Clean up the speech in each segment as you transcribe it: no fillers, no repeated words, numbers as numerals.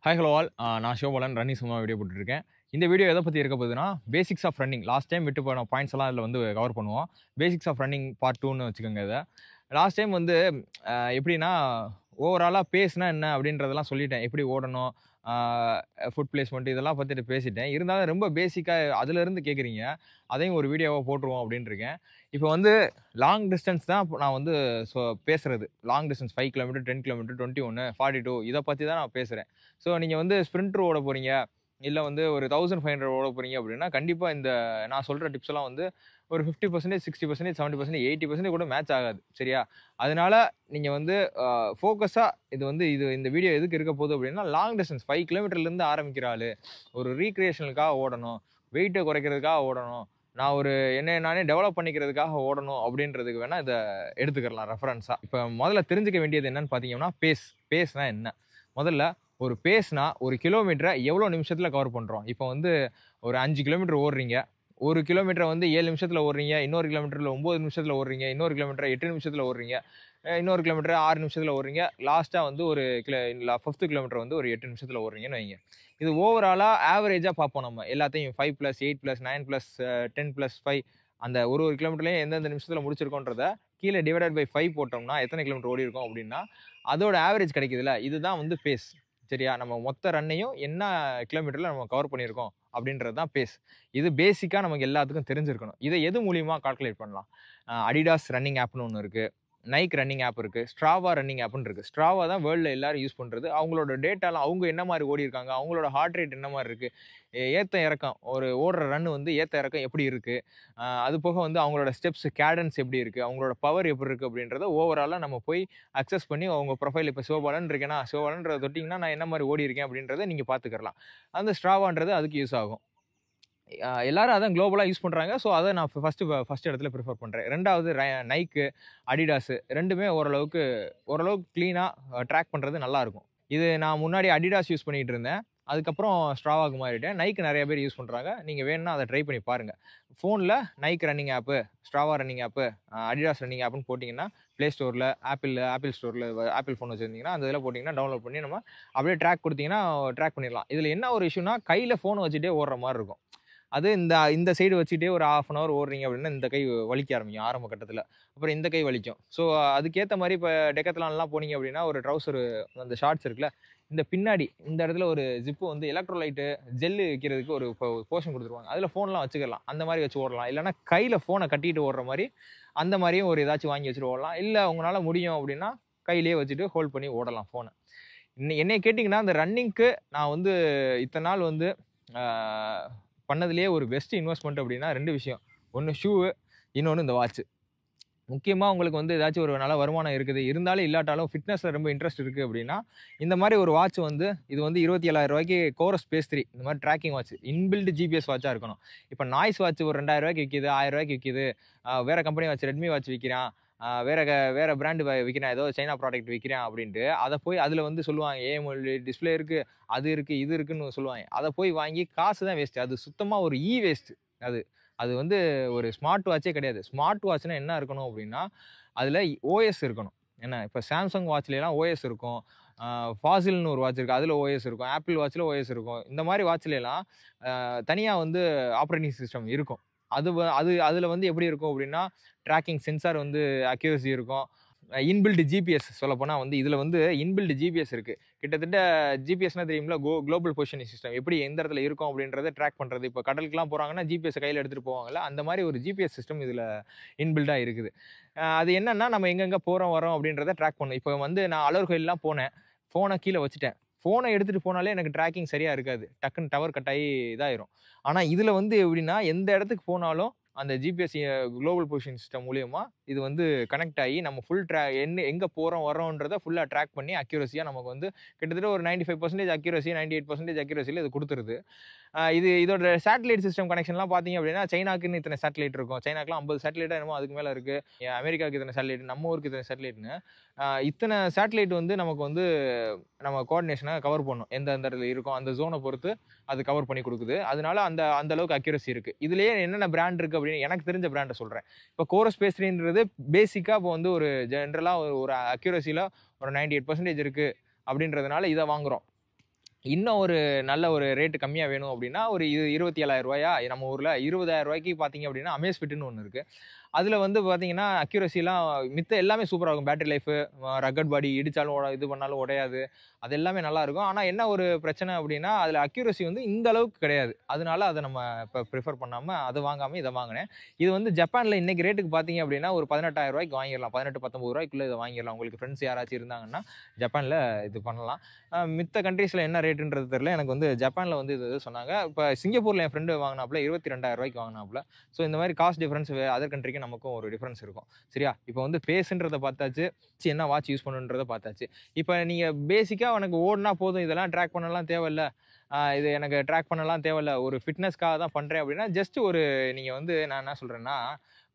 Hi hello all. நான் Sivabalan running சும்மா video போட்டுருக்கேன். இந்த வீடியோ எதை பத்தி இருக்க போகுதுன்னா, basics of running. Last time விட்டு போன பாயிண்ட்ஸ் எல்லாம் இதில வந்து கவர் பண்ணுவோம். பேசிக்ஸ் ஆஃப் ரன்னிங் பார்ட் 2ன்னு வச்சுக்கோங்க இத. லாஸ்ட் டைம் வந்து எப்படின்னா, ஓவராலா பேஸ்னா என்ன அப்படின்றதெல்லாம் சொல்லிட்டேன். எப்படி ஓடணும், ஆ ஃபுட் பிளேஸ்மென்ட் இதெல்லாம் பத்திட்டு பேசிட்டேன். இருந்தாலும் ரொம்ப பேசிக்கா அதிலருந்து கேட்குறீங்க. அதையும் ஒரு வீடியோவா போட்டுருவோம் அப்படின்னு இருக்கேன். இப்போ வந்து லாங் டிஸ்டன்ஸ் தான் நான் வந்து பேசுறது. லாங் டிஸ்டன்ஸ் 5 கிலோமீட்டர், 10 கிலோமீட்டர், 21, 42 இத பத்தி தான் நான் பேசுறேன். ஸோ நீங்க வந்து ஸ்ப்ரிண்டர் ஓட போறீங்க, இல்ல வந்து ஒரு 1500 ஓட போறீங்க அப்படின்னா, கண்டிப்பா இந்த நான் சொல்ற டிப்ஸ் எல்லாம் வந்து ஒரு 50%, 60%, 70%, 80% கூட மேட்ச் ஆகாது. சரியா? அதனால நீங்க வந்து ஃபோக்கஸா இந்த வீடியோ எதுக்கு இருக்க போகுது அப்படின்னா, லாங் டிஸ்டன்ஸ் 5 கிலோமீட்டர்லேருந்து ஆரம்பிக்கிற ஆளு, ஒரு ரீக்ரியேஷனுக்காக ஓடணும், வெயிட்ட குறைக்கிறதுக்காக ஓடணும், நான் ஒரு என்னைய நானே டெவலப் பண்ணிக்கிறதுக்காக ஓடணும் அப்படின்றதுக்கு வேணா இத எடுத்துக்கலாம் ரெஃபரன்ஸா. இப்ப முதல்ல தெரிஞ்சுக்க வேண்டியது என்னன்னு பார்த்தீங்கன்னா, பேஸ்னா என்ன? முதல்ல ஒரு பேஸ்னா, ஒரு கிலோமீட்டர எவ்வளோ நிமிஷத்துல கவர் பண்றோம்? இப்ப வந்து ஒரு 5 கிலோமீட்டர் ஓடுறீங்க. 1 கிலோமீட்டர வந்து 7 நிமிஷத்துல ஓடுறீங்க. இன்னொரு கிலோமீட்டர்ல 9 நிமிஷத்துல ஓடுறீங்க. இன்னொரு கிலோமீட்டர 8 நிமிஷத்துல ஓடுறீங்க. இன்னொரு கிலோமீட்டர் 6 நிமிஷத்துல ஓடுறீங்க. லாஸ்ட்டா வந்து ஒரு 5த் கிலோமீட்டர் வந்து ஒரு 8 நிமிஷத்துல ஓடுறீங்கன்னு வைங்க. இது ஓவராலா ஆவரேஜா பார்ப்போம் நம்ம. எல்லாத்தையும் 5+, 8+, 9+, 10+5 அந்த ஒரு கிலோமீட்டர்லயும் எந்தெந்த நிமிஷத்துல முடிச்சிருக்கோன்றத கீழ டிவைடட் பை 5 போட்டோம்னா, எத்தனை கிலோமீட்டர் ஓடியிருக்கோம் அப்படின்னா, அதோட ஆவரேஜ் கிடைக்குதுல்ல, இதுதான் வந்து பேஸ். சரியா? நம்ம மொத்த ரன்னையும் என்ன கிலோமீட்டர்ல நம்ம கவர் பண்ணியிருக்கோம் அப்படின்றது தான் பேஸ். இது பேசிக்கா நமக்கு எல்லாத்துக்கும் தெரிஞ்சிருக்கணும். இத எது மூலியமா கால்குலேட் பண்ணலாம்? Adidas ரன்னிங் ஆப்ன்னு ஒண்ணு இருக்கு. Nike ரன்னிங் ஆப் இருக்கு. Strava ரன்னிங் ஆப்ன்னு இருக்கு. Strava தான் வேர்ல்ட்ல எல்லாரும் யூஸ் பண்றது. அவங்களோட டேட்டாலாம் அவங்க என்ன மாரி ஓடியிருக்காங்க, அவங்களோட ஹார்ட் ரேட் என்ன மாரி இருக்கு, ஏத்த இறக்கம் ஒரு ஓடுற ரன் வந்து ஏத்த இறக்கம் எப்படி இருக்கு, அது போக வந்து அவங்களோட ஸ்டெப்ஸ் கேடன்ஸ் எப்படி இருக்கு, அவங்களோட பவர் எப்படி இருக்கு அப்படின்றத ஓவராலா நம்ம போய் அக்சஸ் பண்ணி அவங்க ப்ரொஃபைல் இப்ப சிவபாலன் இருக்கேன்னா, சிவபாலன்றத தொட்டீங்கன்னா நான் என்ன மாரி ஓடியிருக்கேன் அப்படின்றத நீங்க பார்த்துக்கலாம். அந்த Stravaன்றது அதுக்கு யூஸ் ஆகும். எல்லாரும் அதான் குளோபலா யூஸ் பண்றாங்க. ஸோ, அத நான் ஃபர்ஸ்ட் இடத்துல பிரிஃபர் பண்றேன். 2வது Nike, Adidas 2மே ஓரளவுக்கு கிளீனா ட்ராக் பண்றது நல்லா இருக்கும். இது நான் முன்னாடி Adidas யூஸ் பண்ணிட்டு இருந்தேன். அதுக்கப்புறம் Stravaக்கு மாறிட்டேன். Nike நெறைய பேர் யூஸ் பண்றாங்க. நீங்க வேணும்னா அத ட்ரை பண்ணி பாருங்க. ஃபோன்ல Nike running app, Strava running app, Adidas running ஆப்ன்னு போட்டீங்கன்னா, Play Storeல, ஆப்பிள் ஸ்டோர்ல ஆப்பிள் ஃபோன் வச்சிருந்தீங்கன்னா, அந்த இதில போட்டீங்கன்னா டவுன்லோட் பண்ணி நம்ம அப்படியே ட்ராக் குடுத்தீங்கன்னா, ட்ராக் பண்ணிடலாம். இதில என்ன ஒரு இஷ்யூன்னா, கையில ஃபோன வச்சுட்டே ஓடுற மாரி இருக்கும். அது இந்த சைடு வச்சுட்டே ஒரு 1/2 அன் ஹவர் ஓடுறீங்க அப்படின்னா, இந்த கை வலிக்க ஆரம்பிக்கும் ஆரம்ப கட்டத்தில. அப்புறம் இந்த கை வலிக்கும். ஸோ, அதுக்கேத்த மாரி இப்ப டெக்காத்லான்லாம் போனீங்க அப்படின்னா, ஒரு ட்ரவுசர் அந்த ஷார்ட்ஸ் இருக்குல்ல, இந்த பின்னாடி இந்த இடத்துல ஒரு ஜிப் வந்து எலக்ட்ரோலைட் ஜெல் வைக்கிறதுக்கு ஒரு போர்ஷன் குடுத்துருப்பாங்க. அதில ஃபோன்லாம் வச்சுக்கலாம். அந்த மாரி வச்சு ஓடலாம். இல்லன்னா கையில ஃபோன கட்டிட்டு ஓடுற மாரி, அந்த மாரியும் ஒரு ஏதாச்சும் வாங்கி வச்சுட்டு ஓடலாம். இல்ல உங்களால முடியும் அப்படின்னா, கையிலேயே வச்சுட்டு ஹோல்ட் பண்ணி ஓடலாம் ஃபோன. என்னைய கேட்டீங்கன்னா, அந்த ரன்னிங்க்கு நான் வந்து இத்தன நாள் வந்து ஆ பண்ணதிலேயே ஒரு பெஸ்ட் இன்வெஸ்ட்மென்ட் அப்படின்னா 2 விஷயம். ஒண்ணு ஷூவு, இன்னொன்னு இந்த வாட்ச். முக்கியமா உங்களுக்கு வந்து ஏதாச்சும் ஒரு நல்ல வருமானம் இருக்குது. இருந்தாலும் இல்லாட்டாலும் ஃபிட்னஸ்ல ரொம்ப இன்ட்ரெஸ்ட் இருக்கு அப்படின்னா, இந்த மாரி ஒரு வாட்ச் வந்து இது வந்து ரூ. 27,000க்கு கோரஸ் ஸ்பேஸ் 3 இந்த மாரி ட்ராக்கிங் வாட்ச். இன்பில்ட் ஜிபிஎஸ் வாட்சா இருக்கணும். இப்ப நாய்ஸ் வாட்ச் ஒரு ரூ. 2000க்கு விக்கிது, ரூ. 1000க்கு விக்கிது. வேற கம்பெனி வாட்ச் ரெட்மி வாட்ச் விக்கிறான். வேற பிராண்ட் விக்கிறான். ஏதோ சைனா ப்ராடக்ட் விக்கிறான் அப்படின்ட்டு, அத போய் அதுல வந்து சொல்லுவாங்க. AMOLED டிஸ்ப்ளே இருக்கு, அது இருக்கு, இது இருக்குன்னு சொல்லுவாங்க. அத போய் வாங்கி காசு தான் வேஸ்ட். அது சுத்தமா ஒரு வேஸ்ட் அது. அது வந்து ஒரு ஸ்மார்ட் வாட்சே கிடையாது. ஸ்மார்ட் வாட்ச்னா என்ன இருக்கணும் அப்படின்னா, அதில ஓஎஸ் இருக்கணும். என்ன இப்ப Samsung வாட்ச்லலாம் ஓஎஸ் இருக்கும். ஃபாசில்னு ஒரு வாட்ச் இருக்கு. அதில ஓஎஸ் இருக்கும். ஆப்பிள் வாட்ச்ல ஓஎஸ் இருக்கும். இந்த மாரி வாட்ச்லலாம் தனியா வந்து ஆப்பரேட்டிங் சிஸ்டம் இருக்கும். அது அதில வந்து எப்படி இருக்கும் அப்படின்னா, ட்ராக்கிங் சென்சார் வந்து அக்யூரசி இருக்கும். இன்பில்ட் ஜிபிஎஸ் சொல்லப்போனா வந்து இதில வந்து இன்பில்ட் ஜிபிஎஸ் இருக்கு. கிட்டத்தட்ட ஜிபிஎஸ்னா தெரியும்ல, குளோபல் பொசிஷனிங் சிஸ்டம். எப்படி எந்த இடத்துல இருக்கோம் அப்படின்றத ட்ராக் பண்றது. இப்ப கடலுக்குலாம் போறாங்கன்னா, ஜிபிஎஸ் கையில எடுத்துட்டு போவாங்கல்ல, அந்த மாரி ஒரு ஜிபிஎஸ் சிஸ்டம் இதில இன்பில்ட்டா இருக்குது. அது என்னன்னா, நம்ம எங்கெங்க போறோம், வரோம் அப்படின்றத ட்ராக் பண்ணும். இப்ப வந்து நான் அழகர் கோயில்லாம் போனேன். ஃபோன கீழ வச்சுட்டேன். ஃபோன எடுத்துட்டு போனாலே எனக்கு ட்ராக்கிங் சரியா இருக்காது. டக்குன்னு டவர் கட் ஆயி இதாயிரும். ஆனா இதில வந்து எப்படின்னா, எந்த இடத்துக்கு போனாலும் அந்த ஜிபிஎஸ் குளோபல் பொசிஷன் சிஸ்டம் மூலியமா இது வந்து கனெக்ட் ஆகி நம்ம ஃபுல் எங்க போறோம் வர்றோம்ன்றத ஃபுல்லா ட்ராக் பண்ணி அக்யூரசியா நமக்கு வந்து கிட்டத்தட்ட ஒரு 95% அக்யூரசி 98% அக்யூரசில இது குடுத்துருது. இதோட சேட்டலைட் சிஸ்டம் கனெக்ஷன்லாம் பார்த்தீங்க அப்படின்னா, சைனாக்குன்னு இத்தனை சேட்டலைட் இருக்கும். சைனாக்குலாம் 50 சேட்டலைட்டோ என்னமோ அதுக்கு மேல இருக்கு. அமெரிக்காவுக்கு இத்தனை சேட்டலைட், நம்ம ஊருக்கு இத்தனை சேட்டலைட்ன்னு இத்தனை சேட்டலைட் வந்து நமக்கு வந்து நம்ம கோஆர்டினேஷன கவர் பண்ணும். எந்த இடத்துல இருக்கோம் அந்த ஜோன பொறுத்து அது கவர் பண்ணி குடுக்குது. அதனால அந்த அந்த அளவுக்கு அக்யூரசி இருக்கு. இதுலயே என்னென்ன பிராண்ட் இருக்கு அப்படின்னு எனக்கு தெரிஞ்ச பிராண்ட சொல்றேன். இப்ப கோரஸ் ஸ்பேஸ் 3ன்றது பேசிக்கா இப்போ வந்து ஒரு ஜெனரலா ஒரு அக்யூரசில ஒரு 98% இருக்கு அப்படின்றதுனால இத வாங்குறோம். இன்னும் ஒரு நல்ல ஒரு ரேட்டு கம்மியா வேணும் அப்படின்னா, ஒரு 27,000 நம்ம ஊர்ல 20,000 பார்த்தீங்க அப்படின்னா, அமேஸ்ஃபிட்ன்னு ஒண்ணு இருக்கு. அதுல வந்து பார்த்தீங்கன்னா, அக்யூரசிலாம் மித்த எல்லாமே சூப்பரா இருக்கும். பேட்டரி லைஃபு, ரக்கட் பாடி இடிச்சாலும் இது பண்ணாலும் உடையாது. அது எல்லாமே நல்லாருக்கும். ஆனா என்ன ஒரு பிரச்சனை அப்படின்னா, அதுல அக்யூரசி வந்து இந்த அளவுக்கு கிடையாது. அதனால அத நம்ம இப்ப ப்ரிஃபர் பண்ணாம அத வாங்காம இத வாங்குனேன். இது வந்து ஜப்பான்ல இன்னைக்கு ரேட்டுக்கு பார்த்தீங்க அப்படின்னா, ஒரு 18,000 வாங்கிரலாம். 18, 19 இத வாங்கிரலாம். உங்களுக்கு ஃப்ரெண்ட்ஸ் யாராச்சும் இருந்தாங்கன்னா, ஜப்பான்ல இது பண்ணலாம். மித்த கண்ட்ரீஸ்ல என்ன ரேட்டுன்றது தெரியல. எனக்கு வந்து ஜப்பான்ல வந்து இது சொன்னாங்க. இப்ப சிங்கப்பூர்ல என் ஃப்ரெண்டு வாங்குனாப்ல 22,000 வாங்குனாப்ல. ஸோ இந்த மாரி காஸ்ட் டிஃபரன்ஸ் அதர் கண்ட்ரிக்கும் நமக்கும் ஒரு டிஃபரன்ஸ் இருக்கும். சரியா? இப்போ வந்து பேஸ்ன்றத பார்த்தாச்சு. என்ன வாட்ச் யூஸ் பண்ணணுன்றத பார்த்தாச்சு. இப்ப நீங்க பேசிக்கா எனக்கு ஓடுனா போதும். இதெல்லாம் ட்ராக் பண்ணலாம் தேவையில்ல. இது எனக்கு ட்ராக் பண்ணலாம் தேவையில்ல. ஒரு ஃபிட்னஸ்க்காக தான் பண்றேன் அப்படின்னா, ஜஸ்ட் ஒரு நீங்க வந்து நான் என்ன சொல்றேன்னா,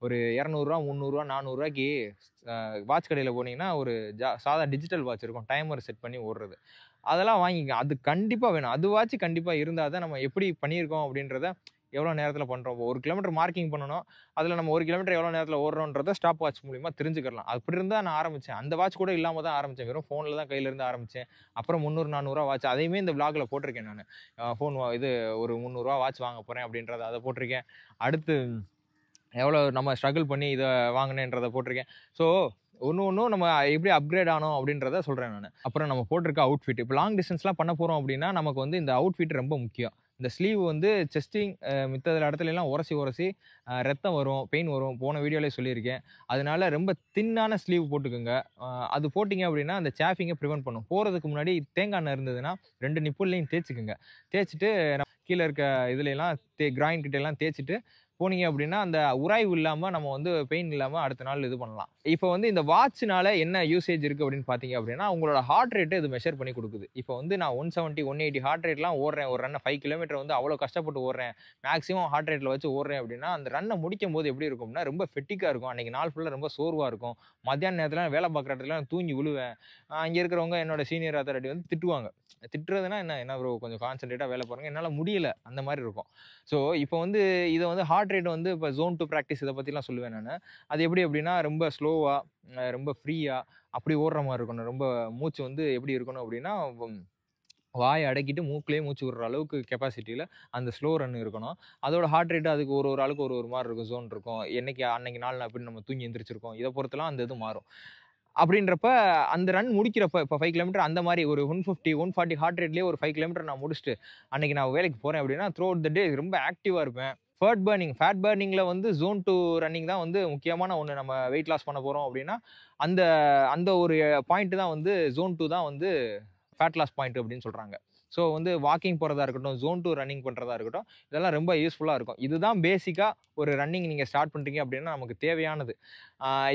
ஒரு ரூ. 200, ரூ. 300, ரூ. 400க்கு வாட்ச் கடையில போனீங்கன்னா, ஒரு சாதா டிஜிட்டல் வாட்ச் இருக்கும். டைமர் செட் பண்ணி ஓடுறது. அதெல்லாம் வாங்கிக்கங்க. அது கண்டிப்பா வேணும். அதுவாச்சும் கண்டிப்பா இருந்தா தான் நம்ம எப்படி பண்ணியிருக்கோம் அப்படின்றத எவ்வளோ நேரத்தில பண்றோம். 1 கிலோமீட்டர் மார்க்கிங் பண்ணணும். அதில நம்ம 1 கிலோமீட்டர் எவ்வளோ நேரத்தில ஓடுறோம்ன்றத ஸ்டாப் வாட்ச் மூலியமா தெரிஞ்சுக்கலாம். அப்படி இருந்தா நான் ஆரம்பிச்சேன். அந்த வாட்ச் கூட இல்லாம தான் ஆரம்பிச்சேன். வெறும் ஃபோன்ல தான் கையில இருந்து ஆரம்பிச்சேன். அப்புறம் 300, 400 வாட்ச் அதையுமே இந்த விளாக்ல போட்டிருக்கேன் நானு. ஃபோன் இது ஒரு ரூ. 300 வாட்ச் வாங்க போறேன் அப்படின்றத அத போட்டிருக்கேன். அடுத்து எவ்வளோ நம்ம ஸ்ட்ரகிள் பண்ணி இத வாங்கினேன்றத போட்டிருக்கேன். ஸோ ஒண்ணும் நம்ம எப்படி அப்கிரேட் ஆனோம் அப்படின்றத சொல்றேன் நானு. அப்புறம் நம்ம போட்டிருக்க அவுட்ஃபிட். இப்போ லாங் டிஸ்டன்ஸ்லாம் பண்ண போறோம் அப்படின்னா, நமக்கு வந்து இந்த அவுட்ஃபிட் ரொம்ப முக்கியம். இந்த ஸ்லீவ் வந்து செஸ்டிங் மித்த இடத்துலலாம் உரசி ரத்தம் வரும், பெயின் வரும். போன வீடியோலயே சொல்லியிருக்கேன். அதனால ரொம்ப தின்னான ஸ்லீவ் போட்டுக்கோங்க. அது போட்டீங்க அப்படின்னா, அந்த சாஃபிங்க பிரிவென்ட் பண்ணும். போறதுக்கு முன்னாடி தேங்காய் எண்ணெய் இருந்ததுன்னா, 2 நிப்புல்லையும் தேய்ச்சுக்குங்க. தேய்ச்சுட்டு கீழ இருக்க இதுலலாம் கிராயின் கிட்டலாம் தேய்ச்சுட்டு போனீங்க அப்படின்னா, அந்த உராய்வு இல்லாம நம்ம வந்து பெயின் இல்லாம அடுத்த நாள் இது பண்ணலாம். இப்போ வந்து இந்த வாட்ச்னால என்ன யூசேஜ் இருக்கு அப்படின்னு பார்த்தீங்க அப்படின்னா, உங்களோட ஹார்ட் ரேட்ட இது மெஷர் பண்ணி குடுக்குது. இப்போ வந்து நான் 170, 180 ஹார்ட் ரேட்லாம் ஓடுறேன். ஒரு ரன்ன 5 கிலோமீட்டர் வந்து அவ்வளோ கஷ்டப்பட்டு ஓடுறேன். மேக்ஸிமம் ஹார்ட் ரேட்ல வச்சு ஓடுறேன் அப்படின்னா, அந்த ரன்ன முடிக்கும்போது எப்படி இருக்கும்னா, ரொம்ப ஃபெட்டிக்கா இருக்கும். அன்னைக்கு நாள் ஃபுல்லா ரொம்ப சோர்வா இருக்கும். மத்தியான நேரத்தில வேலை பார்க்குற இடத்துல நான் தூங்கி விழுவேன். அங்க இருக்கிறவங்க என்னோட சீனியர் அத்தாரிட்டி வந்து திட்டுவாங்க. திட்டுறதுன்னா என்ன ப்ரோ கொஞ்சம் கான்சன்ட்ரேட்டா வேலை பாருங்க. என்னால முடியல. அந்த மாரி இருக்கும். ஸோ இப்போ வந்து இத வந்து ஹார்ட் ரேட் வந்து இப்போ ஜோன் 2 பிராக்டிஸ் இத பத்திலாம் சொல்லுவேன் நானு. அது எப்படி அப்படின்னா, ரொம்ப ஸ்லோவா, ரொம்ப ஃப்ரீயா அப்படி ஓடுற மாரி இருக்கணும். ரொம்ப மூச்சு வந்து எப்படி இருக்கணும் அப்படின்னா, வாய அடக்கிட்டு மூக்குலயே மூச்சு விடுற அளவுக்கு கெப்பாசிட்டில அந்த ஸ்லோ ரன் இருக்கணும். அதோட ஹார்ட் ரேட் அதுக்கு ஒரு ஒரு ஆளுக்கு ஒரு ஒரு மாரி இருக்கும். ஜோன் இருக்கும். அன்னைக்கு நாள் எப்படி நம்ம தூங்கி எந்திரிச்சிருக்கோம். இத பொறுத்துலாம் அந்த இது மாறும். அப்படின்றப்ப அந்த ரன் முடிக்கிறப்ப இப்போ 5 கிலோமீட்டர் அந்த மாரி ஒரு 150, 140 ஹார்ட் ரேட்லயே ஒரு 5 கிலோமீட்டர் நான் முடிச்சுட்டு, அன்னைக்கு நான் வேலைக்கு போறேன் அப்படின்னா, த்ரூ அவுட் த டே ரொம்ப ஆக்டிவா இருப்பேன். ஃபேட் பர்னிங்ல வந்து ஜோன் 2 ரன்னிங் தான் வந்து முக்கியமான ஒண்ணு. நம்ம வெயிட் லாஸ் பண்ண போறோம் அப்படின்னா, அந்த அந்த ஒரு பாயிண்ட் தான் வந்து ஜோன் 2 தான் வந்து ஃபேட் லாஸ் பாயிண்ட் அப்படின்னு சொல்றாங்க. ஸோ வந்து வாக்கிங் போறதா இருக்கட்டும், ஜோன் 2 ரன்னிங் பண்றதா இருக்கட்டும், இதெல்லாம் ரொம்ப யூஸ்ஃபுல்லா இருக்கும். இதுதான் பேசிக்கா ஒரு ரன்னிங் நீங்க ஸ்டார்ட் பண்றீங்க அப்படின்னா நமக்கு தேவையானது.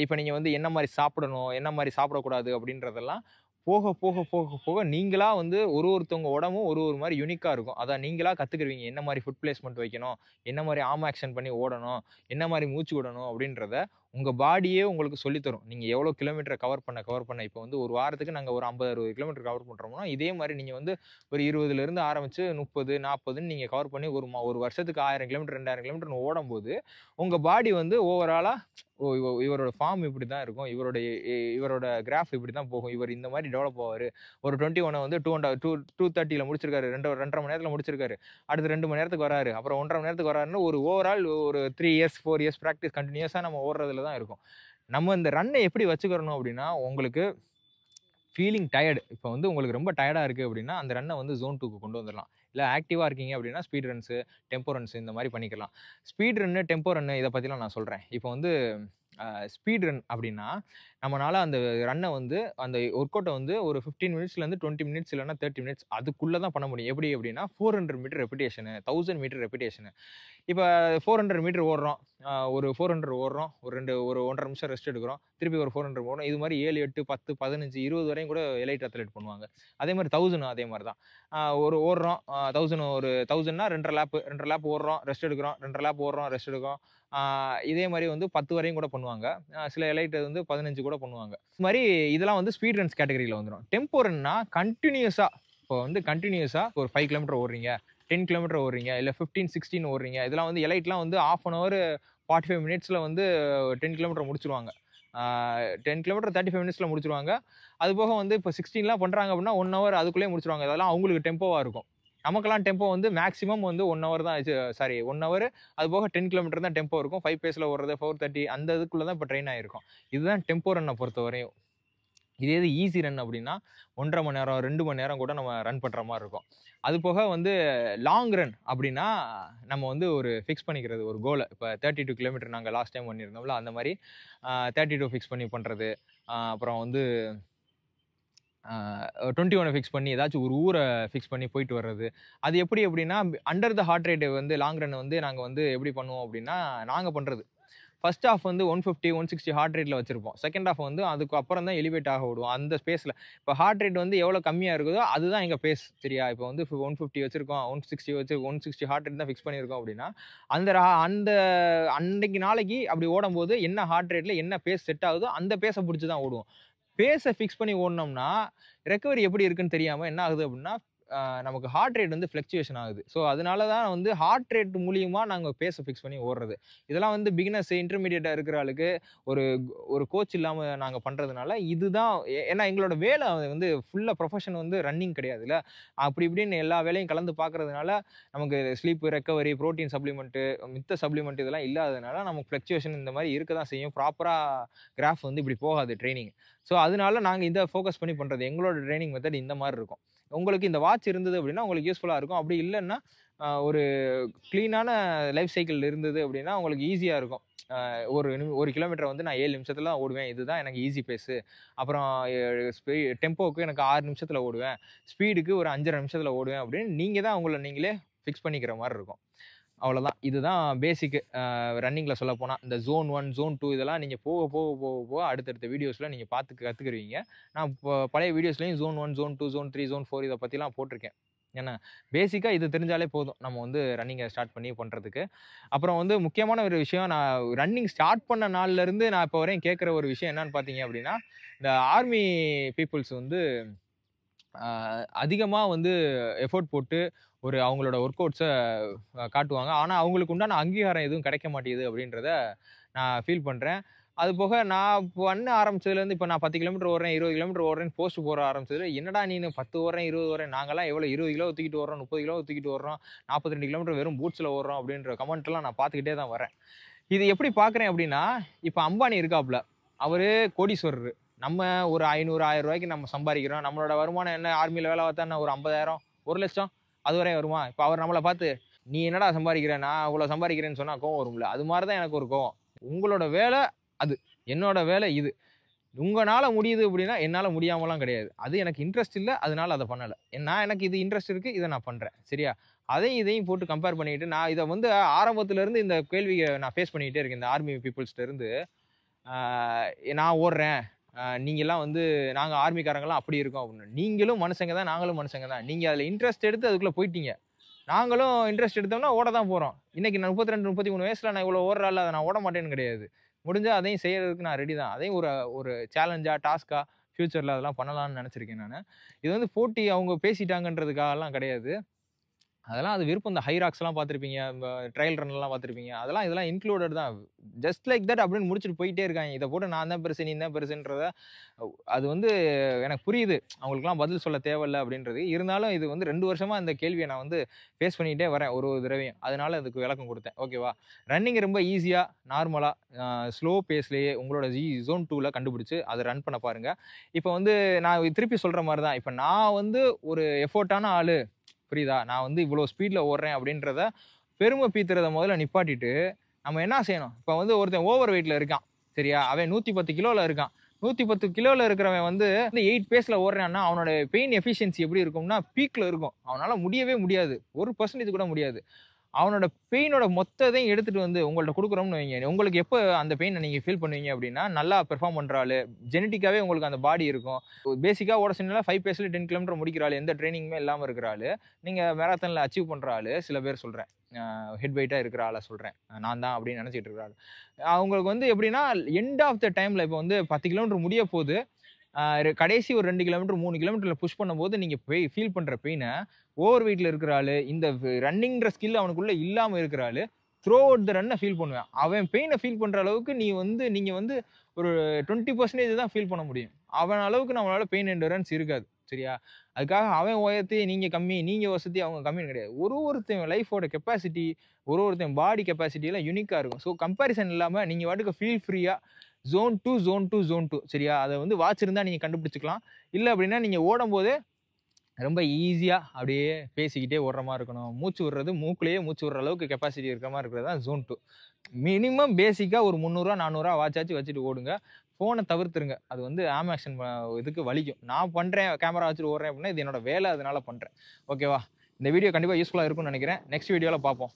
இப்ப நீங்க வந்து என்ன மாரி சாப்பிடணும், என்ன மாரி சாப்பிடக்கூடாது அப்படின்றதெல்லாம் போக நீங்களா வந்து ஒருத்தவங்க உடம்பும் ஒரு ஒரு மாரி யூனிக்கா இருக்கும். அத நீங்களா கத்துக்குருவீங்க. என்ன மாரி ஃபுட் பிளேஸ்மென்ட் வைக்கணும், என்ன மாரி ஆர்ம் ஆக்ஷன் பண்ணி ஓடணும், என்ன மாரி மூச்சு விடணும் அப்படின்றத உங்க பாடியே உங்களுக்கு சொல்லி தரும். நீங்க எவ்வளோ கிலோமீட்டர் கவர் பண்ண இப்போ வந்து ஒரு வாரத்துக்கு நாங்க ஒரு 50, 60 கிலோமீட்டர் கவர் பண்றோம்னா, இதே மாரி நீங்க வந்து ஒரு 20ல ஆரம்பிச்சு 30, 40ன்னு நீங்க கவர் பண்ணி ஒரு வருஷத்துக்கு 1000 கிலோமீட்டர், 2000 கிலோமீட்டர்ன்னு ஓடும்போது, உங்க பாடி வந்து ஓவராலா இவரோட ஃபார்ம் இப்படிதான் இருக்கும். இவரோட கிராஃப் இப்படித்தான் போகும். இவர் இந்த மாரி டெவலப் ஆவாரு. ஒரு 21 வந்து 230ல முடிச்சிருக்காரு. 2 1/2 மணி நேரத்துல முடிச்சிருக்காரு. அடுத்து 2 மணி நேரத்துக்கு வராரு. அப்புறம் 1 1/2 மணி நேரத்துக்கு வராருன்னு ஒரு ஓவரால் ஒரு 3 இயர்ஸ், 4 இயர்ஸ் பிராக்டிஸ் கன்டினியூஸா நம்ம ஓடுறதுல தான் இருக்கும். நம்ம இந்த ரன்ன எப்படி வச்சுக்கிறணும் அப்படின்னா, உங்களுக்கு ஃபீலிங் டயர்டு. இப்போ வந்து உங்களுக்கு ரொம்ப டயர்டா இருக்கு அப்படின்னா, அந்த ரன்ன வந்து ஜோன் 2க்கு கொண்டு வந்துரலாம். இல்ல ஆக்டிவா இருக்கீங்க அப்படின்னா, ஸ்பீட் ரன்ஸு, டெம்போ ரன்ஸ் இந்த மாரி பண்ணிக்கலாம். ஸ்பீட் ரன்னு, டெம்போ ரன்னு இத பத்திலாம் நான் சொல்றேன். இப்போ வந்து ஸ்பீட் ரன் அப்படின்னா, நம்மனால அந்த ரன்ன வந்து அந்த ஒர்க் அவுட்ட வந்து ஒரு 15 மினிட்ஸ்லேருந்து 20 மினிட்ஸ் இல்லன்னா 30 மினிட்ஸ் அதுக்குள்ள தான் பண்ண முடியும். எப்படி அப்படின்னா 400 மீட்டர் ரெப்பிடேஷனு, 1000 மீட்டர் ரெப்பிடேஷனு. இப்ப 400 மீட்டர் ஓடுறோம். ஒரு 400 ஓடுறோம். ஒரு 1 1/2 நிமிஷம் ரெஸ்ட் எடுக்கிறோம். திருப்பி ஒரு 400 ஓடுறோம். இது மாரி 7, 8, 10, 15, 20 வரையும் கூட எலைட் அத்லெட் பண்ணுவாங்க. அதே மாரி 1000 அதே மாரி தான். ஒரு ஓடுறோம். 1000 ஒரு 1000ன்னா 2 1/2 லேப் ஓடுறோம், ரெஸ்ட் எடுக்கிறோம். 2 1/2 லேப் ஓடுறோம், ரெஸ்ட் எடுக்கிறோம். இதே மாரி வந்து 10 வரையும் கூட பண்ணுவாங்க. சில எலைட் வந்து 15 கூட பண்ணுவாங்க. இது மாரி இதெல்லாம் வந்து ஸ்பீட் ரன்ஸ் கேட்டகரில வந்துரும். டெம்போ ரன்னா கன்டினியூஸா இப்போ வந்து கன்டினியூஸா ஒரு 5 கிலோமீட்டர் ஓடுறீங்க. 10 கிலோமீட்டர் ஓடுறீங்க. இல்ல 15, 16 ஓடுறீங்க. இதெல்லாம் வந்து எலைட்லாம் வந்து 1/2 அன் ஹவர் 45 மினிட்ஸ்ல வந்து 10 கிலோமீட்டர் முடிச்சுருவாங்க. 10 கிலோமீட்டர் 35 மினிட்ஸில் முடிச்சிருவாங்க. அது போக வந்து இப்போ 16லாம் பண்ணுறாங்க அப்படின்னா 1 ஹவர் அதுக்குள்ளேயே முடிச்சிருவாங்க. அதெல்லாம் அவங்களுக்கு டெம்போவாக இருக்கும். நமக்கெல்லாம் டெம்போ வந்து மேக்ஸிமம் வந்து 1 ஹவர் தான். சாரி 1 ஹவர் அது போக 10 கிலோமீட்டர் தான் டெம்போ இருக்கும். 5 பேஸில் ஓடுறது 4:30 அந்த இதுக்குள்ளே தான் இப்போ ட்ரெயின் ஆகிருக்கும். இதுதான் டெம்போ ரன்னை பொறுத்த வரையும். இதே இது ஈஸி ரன் அப்படின்னா 1.5 மணி நேரம் 2 மணி நேரம் கூட நம்ம ரன் பண்ணுற மாதிரி இருக்கும். அது போக வந்து லாங் ரன் அப்படின்னா நம்ம வந்து ஒரு ஃபிக்ஸ் பண்ணிக்கிறது ஒரு கோலை. இப்போ 32 கிலோமீட்டர் நாங்கள் லாஸ்ட் டைம் பண்ணியிருந்தோம்ல அந்த மாதிரி 32 ஃபிக்ஸ் பண்ணி பண்ணுறது. அப்புறம் வந்து 21 ஃபிக்ஸ் பண்ணி ஏதாச்சும் ஒரு ஊரை ஃபிக்ஸ் பண்ணி போயிட்டு வர்றது. அது எப்படி அப்படின்னா அண்டர் த ஹார்ட் ரேட் வந்து லாங் ரன் வந்து நாங்கள் வந்து எப்படி பண்ணுவோம் அப்படின்னா நாங்கள் பண்ணுறது ஃபர்ஸ்ட் ஹாஃப் வந்து 150 160 ஹார்ட் ரேட்டில் வச்சிருப்போம். செகண்ட் ஹாஃப் வந்து அதுக்கு அப்புறம் தான் எலிவேட் ஆக விடுவோம் அந்த ஸ்பேஸில். இப்போ ஹார்ட் ரேட் வந்து எவ்வளோ கம்மியாக இருக்குதோ அதுதான் எங்கள் பேஸ். சரியா? இப்போ வந்து 150 வச்சிருக்கோம் 160 ஹார்ட் ரேட் தான் ஃபிக்ஸ் பண்ணியிருக்கோம் அப்படின்னா அந்த அந்த அன்றைக்கு நாளைக்கு அப்படி ஓடும்போது என்ன ஹார்ட் ரேட்டில் என்ன பேஸ் செட் ஆகுதோ அந்த பேஸை பிடிச்சி தான் ஓடுவோம். பேஸை ஃபிக்ஸ் பண்ணி ஓடினோம்னா ரெக்கவரி எப்படி இருக்குன்னு தெரியாமல் என்ன ஆகுது அப்படின்னா நமக்கு ஹார்ட் ரேட் வந்து ஃப்ளக்சுவேஷன் ஆகுது. ஸோ அதனால தான் வந்து ஹார்ட் ரேட் மூலியமாக நாங்கள் பேஸை ஃபிக்ஸ் பண்ணி ஓடுறது. இதெல்லாம் வந்து பிகினர்ஸ் இன்டர்மீடியட்டாக இருக்கிற ஆளுக்கு ஒரு ஒரு கோச் இல்லாமல் நாங்கள் பண்ணுறதுனால இதுதான். ஏன்னா எங்களோட வேலை வந்து ஃபுல்லாக ப்ரொஃபஷன் வந்து ரன்னிங் கிடையாதுல்ல. அப்படி இப்படின்னு எல்லா வேலையும் கலந்து பார்க்கறதுனால நமக்கு ஸ்லீப்பு ரெக்கவரி ப்ரோட்டீன் சப்ளிமெண்ட்டு மித்த சப்ளிமெண்ட் இதெல்லாம் இல்லாததுனால நமக்கு ஃப்ளக்சுவேஷன் இந்த மாதிரி இருக்க தான் செய்யும். ப்ராப்பராக கிராஃப் வந்து இப்படி போகாது ட்ரைனிங். ஸோ அதனால நாங்கள் இதை ஃபோக்கஸ் பண்ணி பண்ணுறது. எங்களோட ட்ரைனிங் மெத்தட் இந்த மாதிரி இருக்கும். உங்களுக்கு இந்த வாட்ச் இருந்தது அப்படின்னா உங்களுக்கு யூஸ்ஃபுல்லாக இருக்கும். அப்படி இல்லைன்னா ஒரு க்ளீனான லைஃப் சைக்கிள் இருந்தது அப்படின்னா உங்களுக்கு ஈஸியாக இருக்கும். ஒரு கிலோமீட்டர் வந்து நான் 7 நிமிஷத்துல தான் ஓடுவேன். இதுதான் எனக்கு ஈஸி பேஸு. அப்புறம் டெம்போவுக்கு எனக்கு 6 நிமிஷத்தில் ஓடுவேன். ஸ்பீடுக்கு ஒரு 5.5 நிமிஷத்தில் ஓடுவேன் அப்படின்னு நீங்கள் தான் உங்களை நீங்களே ஃபிக்ஸ் பண்ணிக்கிற மாதிரி இருக்கும். அவ்வளோதான். இதுதான் பேசிக்கு ரன்னிங்கில் சொல்லப்போனால். இந்த ஜோன் 1 ஜோன் 2 இதெல்லாம் நீங்கள் போக போக போக போக அடுத்தடுத்த வீடியோஸில் நீங்கள் பார்த்து கற்றுக்குருவீங்க. நான் இப்போ பழைய வீடியோஸ்லையும் ஜோன் 1 ஜோன் 2 ஜோன் 3 ஜோன் 4 இதை பற்றிலாம் போட்டிருக்கேன். ஏன்னா பேசிக்காக இது தெரிஞ்சாலே போதும் நம்ம வந்து ரன்னிங்கை ஸ்டார்ட் பண்ணி பண்ணுறதுக்கு. அப்புறம் வந்து முக்கியமான ஒரு விஷயம், நான் ரன்னிங் ஸ்டார்ட் பண்ண நாள்லேருந்து நான் இப்போ வரையும் கேட்குற ஒரு விஷயம் என்னன்னு பார்த்தீங்க அப்படின்னா, இந்த ஆர்மி பீப்புள்ஸ் வந்து அதிகமாக வந்து எஃபோர்ட் போட்டு அவங்களோட ஒர்க் அவுட்ஸை காட்டுவாங்க. ஆனால் அவங்களுக்கு உண்டான அங்கீகாரம் எதுவும் கிடைக்க மாட்டேங்குது அப்படின்றத நான் ஃபீல் பண்ணுறேன். அது போக நான் பண்ண ஆரம்பிச்சதுலேருந்து இப்போ நான் 10 கிலோமீட்டர் ஓடுறேன் 20 கிலோமீட்டர் ஓடுறேன்னு போஸ்ட் போட ஆரம்பிச்சது. என்னடா நீ 10 ஓடுறேன் 20 ஓடுறேன், நாங்கள்லாம் எவ்வளோ 20 கிலோ தூக்கிட்டு ஓடுறோம் 30 கிலோ தூக்கிட்டு ஓடுறோம் 42 கிலோமீட்டர் வெறும் பூட்ஸில் ஓடுறோம் அப்படின்ற கமெண்ட்லாம் நான் பார்த்துக்கிட்டே தான் வரேன். இது எப்படி பார்க்குறேன் அப்படின்னா, இப்போ அம்பானி இருக்காப்புல, அவர் கோடீஸ்வரர். நம்ம ஒரு 500 1000 ரூபாய்க்கு நம்ம சம்பாதிக்கிறோம். நம்மளோட வருமானம் என்ன ஆர்மியில் வேலை பார்த்தா என்ன ஒரு 50,000 1 லட்சம் அதுவரை வருமா? இப்போ அவர் நம்மளை பார்த்து நீ என்னடா சம்பாதிக்கிற, நான் இவ்வளோ சம்பாதிக்கிறேன்னு சொன்னால் கோவம் வரும்ல. அது மாதிரி தான் எனக்கு ஒரு கோவம். உங்களோட வேலை அது, என்னோட வேலை இது. உங்களால் முடியுது அப்படின்னா என்னால் முடியாமலாம் கிடையாது. அது எனக்கு இன்ட்ரெஸ்ட் இல்லை, அதனால அதை பண்ணலை. எனக்கு இது இன்ட்ரெஸ்ட் இருக்குது, இதை நான் பண்ணுறேன். சரியா? அதையும் இதையும் போட்டு கம்பேர் பண்ணிக்கிட்டு நான் இதை வந்து ஆரம்பத்துலேருந்து இந்த கேள்வியை நான் ஃபேஸ் பண்ணிக்கிட்டே இருக்கேன். இந்த ஆர்மி பீப்புள்ஸ்லேருந்து நான் ஓடுறேன், நீங்கள்லாம் வந்து நாங்கள் ஆர்மிக்காரங்களாம் அப்படி இருக்கோம் அப்படின்னு. நீங்களும் மனுஷங்க தான், நாங்களும் மனுஷங்க தான். நீங்கள் அதில் இன்ட்ரெஸ்ட் எடுத்து அதுக்குள்ளே போயிட்டீங்க. நாங்களும் இன்ட்ரெஸ்ட் எடுத்தோம்னா ஓட தான் போகிறோம். இன்றைக்கி நான் 32 33 வயசில் நான் இவ்வளோ ஓடுறாள், அதை நான் ஓட மாட்டேன்னு கிடையாது. முடிஞ்சால் அதையும் செய்யறதுக்கு நான் ரெடி தான். அதையும் ஒரு சேலஞ்சாக டாஸ்க்காக ஃப்யூச்சரில் அதெல்லாம் பண்ணலாம்னு நினச்சிருக்கேன் நான். இது வந்து போட்டி அவங்க பேசிட்டாங்கன்றதுக்காகலாம் கிடையாது. அதெல்லாம் அது விருப்பம். இந்த ஹைராக்ஸ்லாம் பார்த்துருப்பீங்க, ட்ரையல் ரன்லாம் பார்த்துருப்பீங்க. இதெல்லாம் இன்க்ளூடட் தான். ஜஸ்ட் லைக் தட் அப்படின்னு முடிச்சுட்டு போயிட்டே இருக்காங்க. இதை போட்டு நான் தான் பெருசு நீ தான் பெருசுன்றத அது வந்து எனக்கு புரியுது. அவங்களுக்குலாம் பதில் சொல்ல தேவையில்லை அப்படின்றது. இருந்தாலும் இது வந்து 2 வருஷமாக இந்த கேள்வியை நான் வந்து ஃபேஸ் பண்ணிக்கிட்டே வரேன் ஒரு தடவையும். அதனால அதுக்கு விளக்கம் கொடுத்தேன். ஓகேவா? ரன்னிங் ரொம்ப ஈஸியாக நார்மலாக ஸ்லோ பேஸ்லேயே உங்களோட ஜோன் 2ல் கண்டுபிடிச்சி அதை ரன் பண்ண பாருங்கள். இப்போ வந்து நான் திருப்பி சொல்கிற மாதிரி தான். இப்போ நான் வந்து ஒரு எஃபோர்ட்டான ஆள், புரியுதா? நான் வந்து இவ்வளோ ஸ்பீடில் ஓடுறேன் அப்படின்றத பெருமை பீத்துறத முதல்ல நிப்பாட்டிட்டு நம்ம என்ன செய்யணும்? இப்போ வந்து ஒருத்தன் ஓவர் வெயிட்டில் இருக்கான், சரியா? அவன் 110 கிலோவில் இருக்கான். 110 கிலோவில் இருக்கிறவன் வந்து 8 பேஸில் ஓடுறான்னா அவனோட பெயின் எஃபிஷியன்சி எப்படி இருக்கும்னா பீக்கில் இருக்கும். அவனால் முடியவே முடியாது, 1% கூட முடியாது. அவனோட பெயினோட மொத்தத்தையும் எடுத்துகிட்டு வந்து உங்கள்கிட்ட கொடுக்குறோம்னு வைங்க. உங்களுக்கு எப்போ அந்த பெயினை நீங்கள் ஃபீல் பண்ணுவீங்க அப்படின்னா, நல்லா பெர்ஃபார்ம் பண்ணுறாள், ஜெனட்டிக்காகவே உங்களுக்கு அந்த பாடி இருக்கும். பேசிக்காக ஓட சொன்னால 5 பேஸில் 10 கிலோமீட்டர் முடிக்கிறாள், எந்த ட்ரைனிங்குமே இல்லாமல் இருக்கிறாள். நீங்கள் மேரத்தானில் அச்சீவ் பண்ணுறாள். சில பேர் சொல்கிறேன், ஹெட் வெயிட்டாக இருக்கிற ஆளை சொல்கிறேன், நான் தான் அப்படின்னு நினச்சிட்டு இருக்கிறாள். அவங்களுக்கு வந்து எப்படின்னா எண்ட் ஆஃப் த டைமில் இப்போ வந்து 10 கிலோமீட்டர் முடிய போது கடைசி ஒரு 2 கிலோமீட்டர் 3 கிலோமீட்டரில் புஷ் பண்ணும்போது நீங்கள் ஃபீல் பண்ணுற பெயினை ஓவர் வெயிட்டில் இருக்கிறாள், இந்த ரன்னிங்கிற ஸ்கில் அவனுக்குள்ளே இல்லாமல் இருக்கிறாள் த்ரூ அவுட் த ரன்னை ஃபீல் பண்ணுவேன். அவன் பெயினை ஃபீல் பண்ணுற அளவுக்கு நீங்கள் வந்து ஒரு 20% தான் ஃபீல் பண்ண முடியும். அவன் அளவுக்கு நம்மளால பெயின் எண்டூரன்ஸ் இருக்காது. சரியா? அதுக்காக அவன் உயர்த்தி நீங்கள் கம்மி, நீங்கள் வசதி அவங்க கம்மின்னு கிடையாது. ஒருத்தன் லைஃபோட கெப்பாசிட்டி, ஒருத்தன் பாடி கெப்பாசிட்டிலாம் யூனிக்காக இருக்கும். ஸோ கம்பேரிசன் இல்லாமல் நீங்கள் பாட்டுக்கு ஃபீல் ஃப்ரீயாக ஜோன் 2, ஜோன் 2, ஜோன் 2 சரியா? அதை வந்து வாட்ச் இருந்தால் நீங்கள் கண்டுபிடிச்சிக்கலாம். இல்லை அப்படின்னா நீங்கள் ஓடும்போதே ரொம்ப ஈஸியாக அப்படியே பேசிக்கிட்டே ஓடுற மாதிரி இருக்கணும். மூச்சு விடுறது மூக்குலேயே மூச்சு விடுற அளவுக்கு கெப்பாசிட்டி இருக்கிற மாதிரி இருக்கிறது தான் ஜோன் 2. மினிமம் பேசிக்காக ஒரு 300 400 வாட்சாச்சு வச்சுட்டு ஓடுங்க. ஃபோனை தவிர்த்துருங்க. அது வந்து ஆக்ஷன் இதுக்கு வலிக்கும். நான் பண்ணுறேன் கேமரா வச்சுட்டு ஓடுறேன் அப்படின்னா இது என்னோட வேலை, அதனால பண்ணுறேன். ஓகேவா? இந்த வீடியோ கண்டிப்பாக யூஸ்ஃபுல்லாக இருக்கும்னு நினைக்கிறேன். நெக்ஸ்ட் வீடியோவில் பார்ப்போம்.